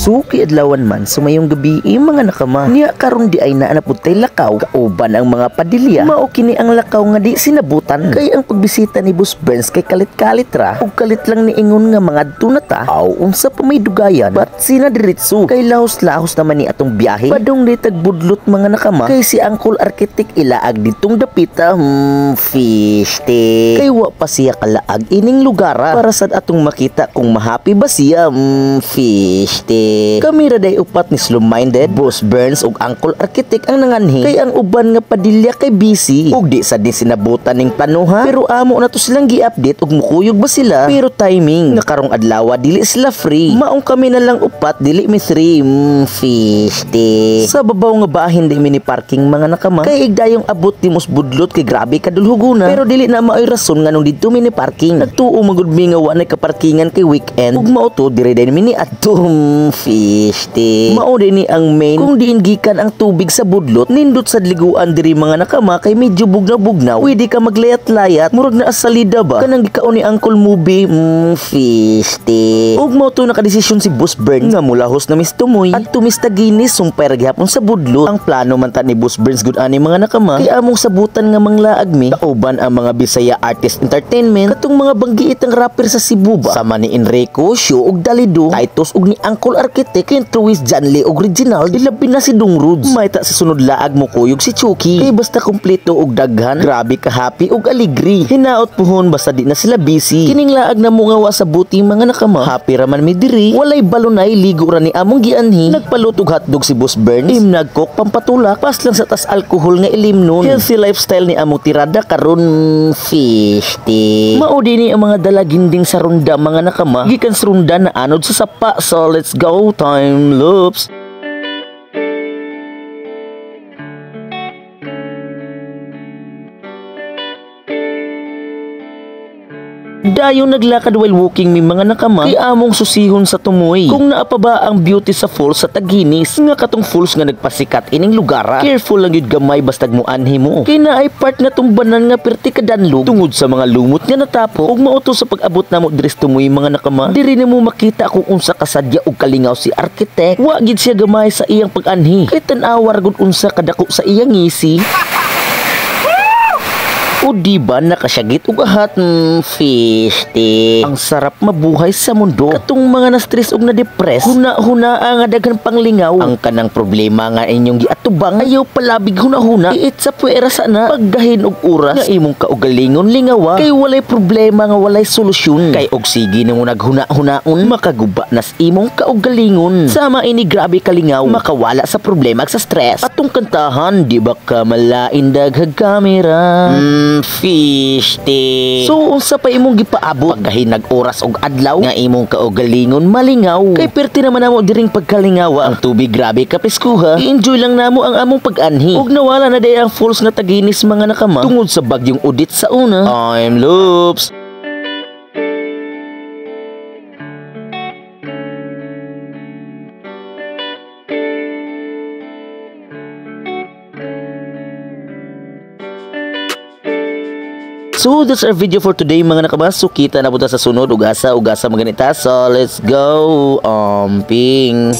Suki adlawan man sumayong gabi mga nakama. Niya karon di ay naa naputay lakaw kauban ang mga padilya. Mao kini ang lakaw nga di sinabutan. Kay ang pagbisita ni Boss Burns kay kalit-kalit ra ug kalit lang ni ingon nga mga dunata. Aw unsa pa may dugayan. But sina diretso kay lahos-lahos naman ni atong biyahe. Padong di tagbudlot mga nakama kay si Uncle Architect ilaag ditong dapita. Fish te. Kay wa pa siya kalaag ining lugara para sad atong makita kung mahappy ba siya. Fish te. Kami ra day upat ni Slow Minded, Boss Burns ug Uncle Architect ang nanganhi kay ang uban nga padilya kay busy ug di sa din sinabutan ning planuha. Pero amo na to silang gi-update ug mukuyog ba sila. Pero timing nga karong adlaw dili sila free. Maong kami na lang upat dili mi 3. Fish te. Sa babaw nga bahin di mini parking mga nakama kay igdayong abot timos budlot kay grabe kadulhuguna. Pero dili na maoy rason nga nung didto mini parking. Nagtuo magud mi nga wa na kaparkingan kay weekend ug mao to dire din mini adto. Fish te. Mao din ni ang main kung diin gikan ang tubig sa budlot nindot sa liguan diri mga nakama kay medyo bugnaw-bugnaw. Pwede ka maglayat-layat murag na asalida ba kanang gikaon ni Uncle Movie. Fish te. Ug mao to nakadesisyon si Boss Burns nga mulahos na Miss Tumoy at tumista ginis sumpay gihapon sa budlot. Ang plano man ta ni Boss Burns gud ani mga nakama kay among sabutan nga manglaag mi kauban ang mga Bisaya Artist Entertainment katong mga banggiit ang rapper sa Cebu ba sama ni Enrico, Sho ug Dalido, Titus ug ni Uncle Architect kay Truis Janley ug Original ilabi na si Dungrods. May ta sa sunod laag mo kuyog si Chucky kay basta kompleto ug daghan grabe ka happy ug aligri. Hinaot puhon basta di na sila busy. Kining laag na mungawa sa buti mga nakama happy raman mi diri walay balonay ligo ra ni among gianhi. Nagpaluto og hotdog si Boss Burns nagcook pampatulak pas lang sa tas alcohol nga ilim nun. Healthy lifestyle ni among tirada karon. Fish te. Mao dinhi ang mga dalaginding sa runda mga nakama gikan sa runda na anod sa sapa. So let's go time loops. Dayon naglakad while walking mi mga nakama kay among susihon sa tumoy kung naa pa ba ang beauty sa falls sa Taginis nga katong falls nga nagpasikat ining lugara. Careful lang yun gamay bastag mo anhi mo kay naay part nga tumbanan nga perti kadanlog tungod sa mga lumot nga natapok ug mauto sa pag-abot namo diri sa tumoy mga nakama diri nimo makita kung unsa kasadya og kalingaw si Architect. Wa gid siya gamay sa iyang pag-anhi kay tan-awar gud unsa kadako sa iyang ngisi. O diba nakasyagit ug ahat. Fish te. Ang sarap mabuhay sa mundo katong mga na-stress ug na-depress huna-huna nga daghan panglingaw. Ang kanang problema nga inyong giatubang ayaw palabig huna-huna iit sa puwera sana paggahin og oras nga imong kaugalingon lingawa kay walay problema nga walay solusyon kay og sige nimo naghuna-hunaon makaguba nas imong kaugalingon sama ini grabe kalingaw makawala sa problema sa stress. Atong kantahan di ba ka malain daghag kamera. Fish te. So unsa pa imong gipaabot paggahin nag-oras og adlaw nga imong kaugalingon malingaw kay perti naman namo diring pagkalingawa ang tubig grabe kapiskuha. I-enjoy lang namo ang among pag-anhi ug nawala na day ang falls nga Taginis mga nakama tungod sa bagyong Udit sa una. I'm Loops. So that's our video for today mga nakabas. So kita na po sa sunod ugasa maganita. So let's go. Ping.